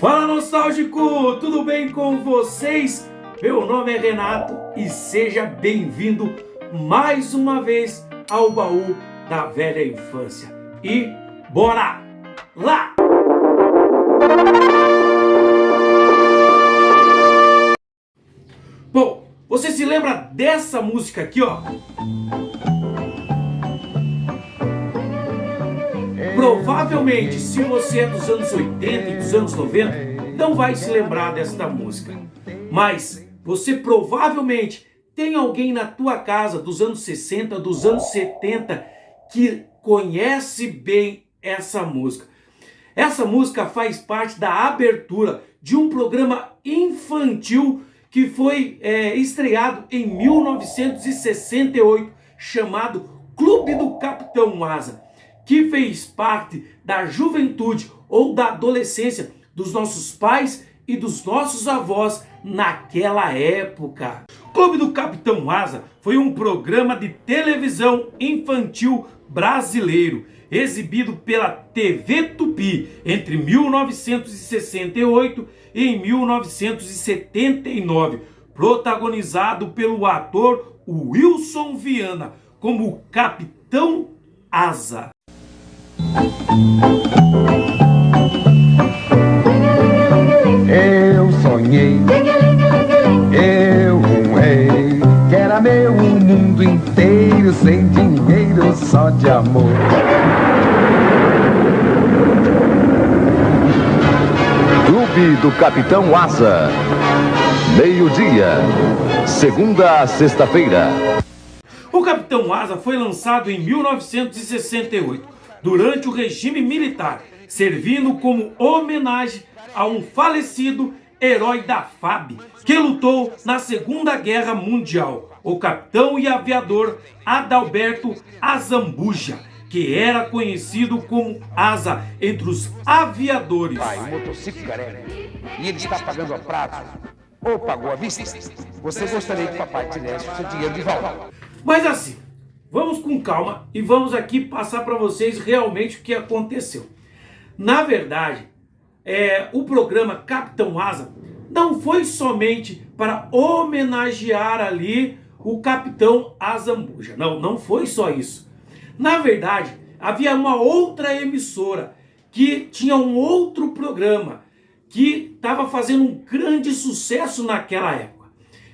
Fala, nostálgico! Tudo bem com vocês? Meu nome é Renato e seja bem-vindo mais uma vez ao baú da velha infância. E bora lá! Bom, você se lembra dessa música aqui, ó? Provavelmente, se você é dos anos 80 e dos anos 90, não vai se lembrar desta música. Mas você provavelmente tem alguém na tua casa dos anos 60, dos anos 70, que conhece bem essa música. Essa música faz parte da abertura de um programa infantil que foi estreado em 1968, chamado Clube do Capitão Asa, que fez parte da juventude ou da adolescência dos nossos pais e dos nossos avós naquela época. Clube do Capitão Asa foi um programa de televisão infantil brasileiro, exibido pela TV Tupi entre 1968 e 1979, protagonizado pelo ator Wilson Viana como Capitão Asa. Eu sonhei, eu um rei, que era meu o mundo inteiro, sem dinheiro, só de amor. Clube do Capitão Asa, meio-dia, segunda a sexta-feira. O Capitão Asa foi lançado em 1968, durante o regime militar, servindo como homenagem a um falecido herói da FAB, que lutou na Segunda Guerra Mundial, o capitão e aviador Adalberto Azambuja, que era conhecido como Asa entre os aviadores. Pai, o motociclo careca, e ele está pagando a prazo, ou pagou à vista, você gostaria que papai te desse o seu dinheiro de volta. Mas assim, vamos com calma e vamos aqui passar para vocês realmente o que aconteceu. Na verdade, o programa Capitão Asa não foi somente para homenagear ali o Capitão Azambuja. Não foi só isso. Na verdade, havia uma outra emissora que tinha um outro programa que estava fazendo um grande sucesso naquela época.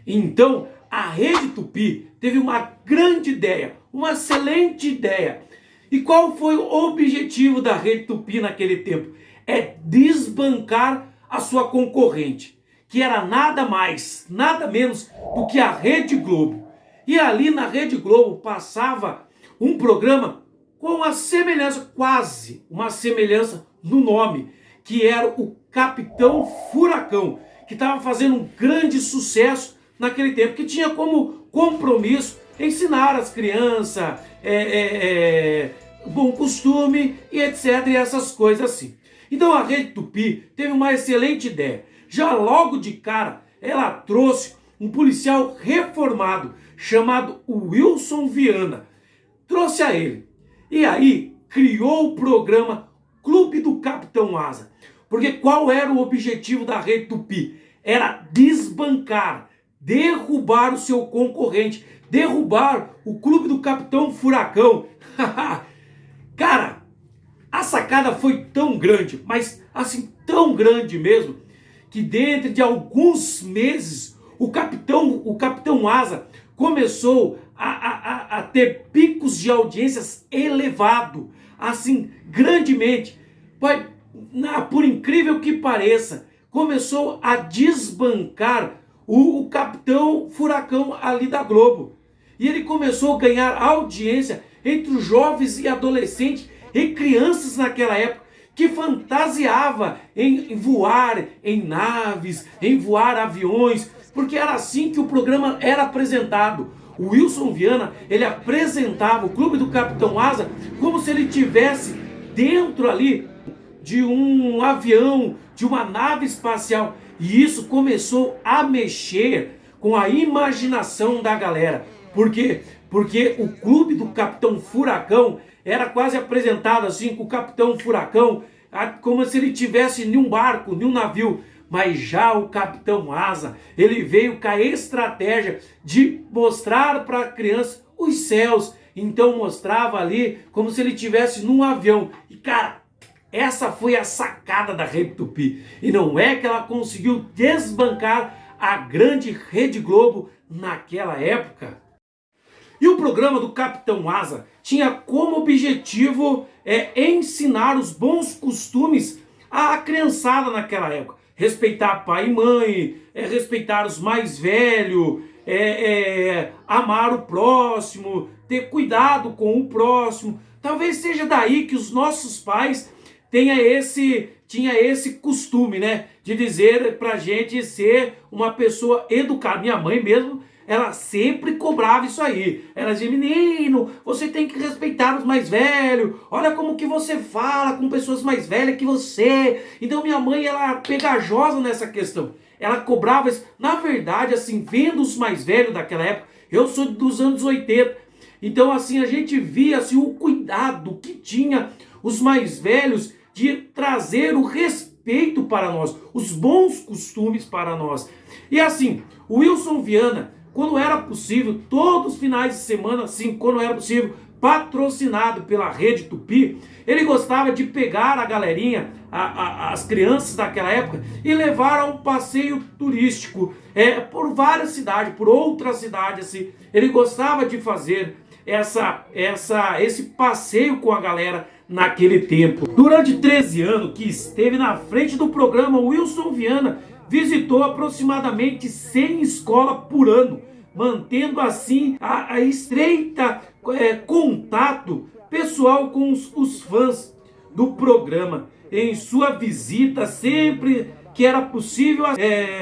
Então, a Rede Tupi teve uma grande ideia, uma excelente ideia. E qual foi o objetivo da Rede Tupi naquele tempo? É desbancar a sua concorrente, que era nada mais, nada menos do que a Rede Globo. E ali na Rede Globo passava um programa com uma semelhança, quase uma semelhança no nome, que era o Capitão Furacão, que estava fazendo um grande sucesso naquele tempo, que tinha como compromisso ensinar as crianças bom costume e etc, e essas coisas assim. Então a Rede Tupi teve uma excelente ideia. Já logo de cara, ela trouxe um policial reformado chamado Wilson Viana. Trouxe a ele. E aí criou o programa Clube do Capitão Asa. Porque qual era o objetivo da Rede Tupi? Era desbancar, derrubar o seu concorrente, derrubar o Clube do Capitão Furacão. Cara, a sacada foi tão grande, mas assim, tão grande mesmo, que dentro de alguns meses, o Capitão Asa começou a ter picos de audiências elevado, assim, grandemente. Por incrível que pareça, começou a desbancar o Capitão Furacão ali da Globo. E ele começou a ganhar audiência entre os jovens e adolescentes e crianças naquela época, que fantasiava em voar em naves, em voar aviões, porque era assim que o programa era apresentado. O Wilson Viana, ele apresentava o Clube do Capitão Asa como se ele tivesse dentro ali de um avião, de uma nave espacial. E isso começou a mexer com a imaginação da galera. Por quê? Porque o Clube do Capitão Furacão era quase apresentado assim, com o Capitão Furacão como se ele tivesse em um barco, em um navio. Mas já o Capitão Asa, ele veio com a estratégia de mostrar para a criança os céus. Então mostrava ali como se ele estivesse num avião. E cara, essa foi a sacada da Rede Tupi. E não é que ela conseguiu desbancar a grande Rede Globo naquela época. E o programa do Capitão Asa tinha como objetivo ensinar os bons costumes à criançada naquela época. Respeitar pai e mãe, respeitar os mais velhos, amar o próximo, ter cuidado com o próximo. Talvez seja daí que os nossos pais tinha esse costume, né, de dizer pra gente ser uma pessoa educada. Minha mãe mesmo, ela sempre cobrava isso aí. Ela dizia: menino, você tem que respeitar os mais velhos. Olha como que você fala com pessoas mais velhas que você. Então minha mãe, ela era pegajosa nessa questão. Ela cobrava isso. Na verdade, assim, vendo os mais velhos daquela época, eu sou dos anos 80. Então assim, a gente via assim, o cuidado que tinha os mais velhos de trazer o respeito para nós, os bons costumes para nós. E assim, o Wilson Viana, quando era possível, todos os finais de semana, assim, quando era possível, patrocinado pela Rede Tupi, ele gostava de pegar a galerinha, as crianças daquela época, e levar a um passeio turístico, por várias cidades, por outras cidades, assim. Ele gostava de fazer esse passeio com a galera naquele tempo. Durante 13 anos que esteve na frente do programa, o Wilson Viana visitou aproximadamente 100 escolas por ano, mantendo assim a estreita contato pessoal com os fãs do programa. Em sua visita, sempre que era possível,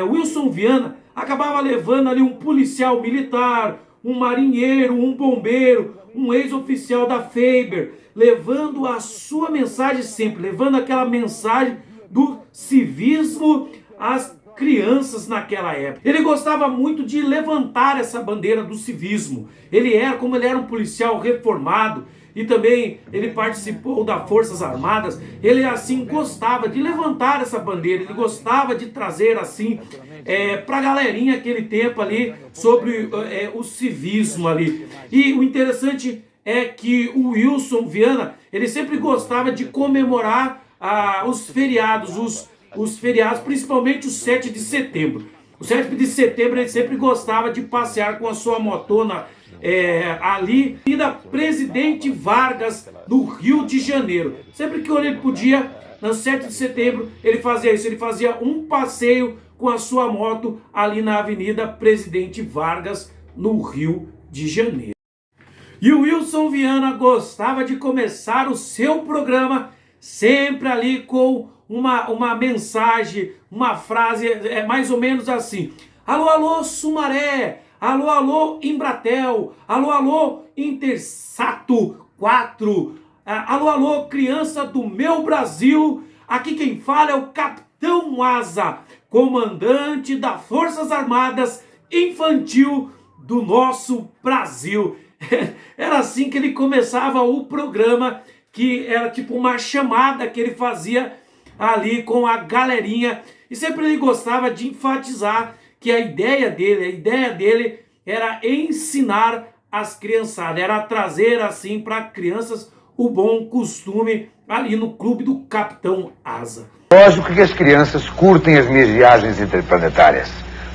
Wilson Viana acabava levando ali um policial militar, um marinheiro, um bombeiro, um ex-oficial da Faber, levando a sua mensagem sempre, levando aquela mensagem do civismo às crianças naquela época. Ele gostava muito de levantar essa bandeira do civismo. Como ele era um policial reformado e também ele participou das Forças Armadas, ele assim gostava de levantar essa bandeira, ele gostava de trazer assim para a galerinha aquele tempo ali sobre o civismo ali. E o interessante é que o Wilson Viana, ele sempre gostava de comemorar os feriados, os feriados, principalmente o 7 de setembro. O 7 de setembro ele sempre gostava de passear com a sua motona ali e da Presidente Vargas, no Rio de Janeiro. Sempre que ele podia, no 7 de setembro, ele fazia isso. Ele fazia um passeio com a sua moto ali na Avenida Presidente Vargas, no Rio de Janeiro. E o Wilson Viana gostava de começar o seu programa sempre ali com uma mensagem, uma frase mais ou menos assim: alô, alô, Sumaré, alô, alô, Embratel, alô, alô, Intersato 4, alô, alô, criança do meu Brasil, aqui quem fala é o Capitão Asa, comandante das Forças Armadas Infantil do nosso Brasil. Era assim que ele começava o programa, que era tipo uma chamada que ele fazia ali com a galerinha, e sempre ele gostava de enfatizar que a ideia dele era ensinar as criançadas, era trazer assim para crianças o bom costume ali no clube do Capitão Asa. Lógico que as crianças curtem as minhas viagens interplanetárias,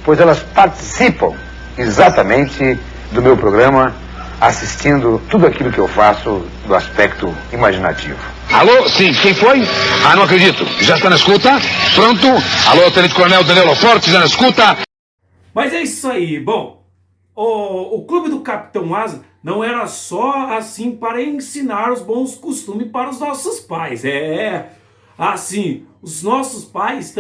pois elas participam exatamente do meu programa, assistindo tudo aquilo que eu faço do aspecto imaginativo. Alô, sim, quem foi? Ah, não acredito. Já está na escuta? Pronto? Alô, Tenente Coronel Danilo Forte, já na escuta? Mas é isso aí. Bom, o clube do Capitão Asa não era só assim para ensinar os bons costumes para os nossos pais. Assim, os nossos pais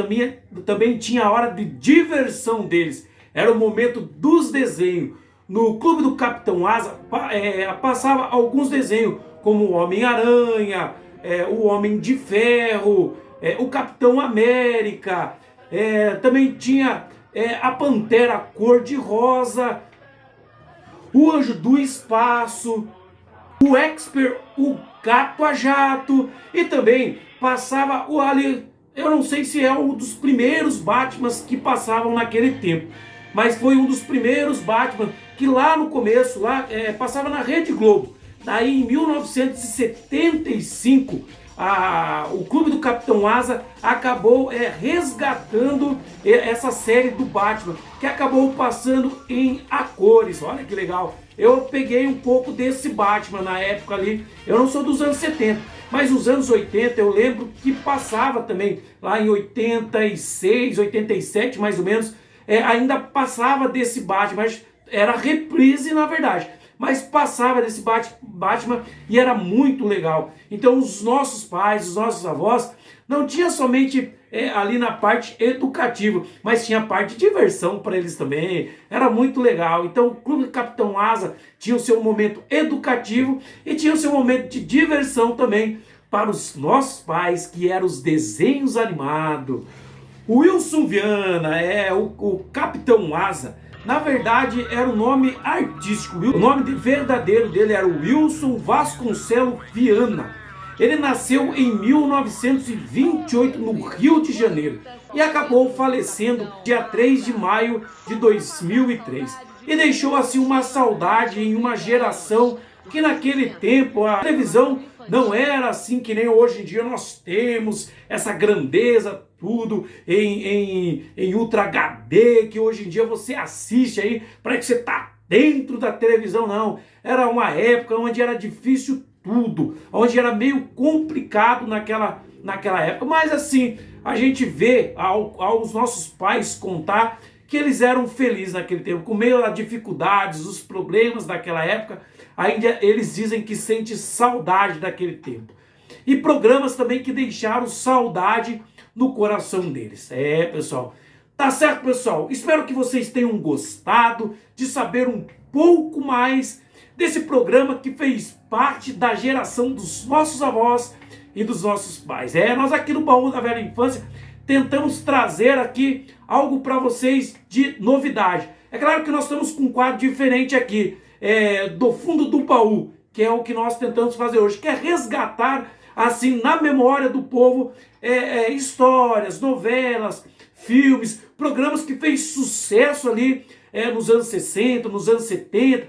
também tinham a hora de diversão deles. Era o momento dos desenhos. No clube do Capitão Asa passava alguns desenhos, como o Homem-Aranha, o Homem de Ferro, o Capitão América, também tinha a Pantera Cor-de-Rosa, o Anjo do Espaço, o Expert, o Gato a Jato, e também passava o ali, eu não sei se é um dos primeiros Batmans que passavam naquele tempo, mas foi um dos primeiros Batman que lá no começo, passava na Rede Globo. Daí em 1975, o Clube do Capitão Asa acabou resgatando essa série do Batman, que acabou passando em a cores. Olha que legal. Eu peguei um pouco desse Batman na época ali. Eu não sou dos anos 70, mas os anos 80 eu lembro que passava também, lá em 86, 87 mais ou menos, ainda passava desse Batman, mas era reprise na verdade. Mas passava desse Batman e era muito legal. Então os nossos pais, os nossos avós, não tinha somente ali na parte educativa, mas tinha a parte de diversão para eles também. Era muito legal. Então o Clube do Capitão Asa tinha o seu momento educativo e tinha o seu momento de diversão também para os nossos pais, que eram os desenhos animados. O Wilson Viana, o Capitão Asa, na verdade era o nome artístico. O nome verdadeiro dele era Wilson Vasconcelos Viana. Ele nasceu em 1928 no Rio de Janeiro e acabou falecendo dia 3 de maio de 2003. E deixou assim uma saudade em uma geração que naquele tempo a televisão não era assim que nem hoje em dia nós temos essa grandeza tudo em Ultra HD, que hoje em dia você assiste aí, para que você tá dentro da televisão, não. Era uma época onde era difícil tudo, onde era meio complicado naquela época, mas assim, a gente vê aos nossos pais contar que eles eram felizes naquele tempo, com meio das dificuldades, os problemas daquela época, ainda eles dizem que sente saudade daquele tempo. E programas também que deixaram saudade no coração deles. Pessoal. Tá certo, pessoal? Espero que vocês tenham gostado de saber um pouco mais desse programa que fez parte da geração dos nossos avós e dos nossos pais. Nós aqui no Baú da Velha Infância tentamos trazer aqui algo para vocês de novidade. É claro que nós estamos com um quadro diferente aqui, do fundo do baú, que é o que nós tentamos fazer hoje, que é resgatar assim na memória do povo histórias, novelas, filmes, programas que fez sucesso ali nos anos 60, nos anos 70,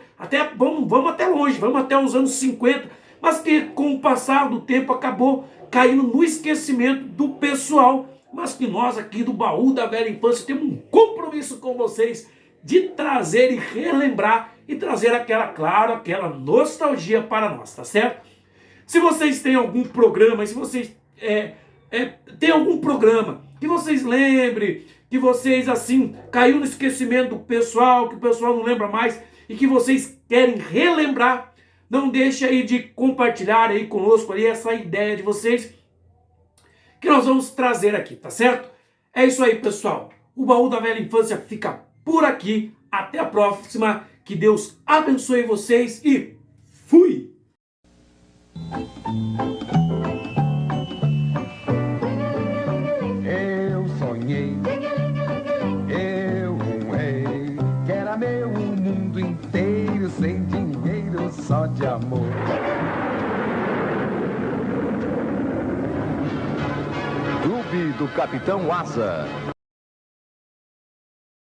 vamos até longe, vamos até os anos 50, mas que com o passar do tempo acabou caindo no esquecimento do pessoal, mas que nós aqui do Baú da Velha Infância temos um compromisso com vocês de trazer e relembrar e trazer aquela nostalgia para nós, tá certo? Se vocês têm algum programa, se vocês têm algum programa que vocês lembrem, que vocês assim caiu no esquecimento do pessoal, que o pessoal não lembra mais e que vocês querem relembrar, não deixe aí de compartilhar aí conosco aí essa ideia de vocês que nós vamos trazer aqui, tá certo? É isso aí, pessoal. O Baú da Velha Infância fica por aqui. Até a próxima. Que Deus abençoe vocês e fui! Eu sonhei, um rei, que era meu o mundo inteiro, sem dinheiro, só de amor. Clube do Capitão Asa.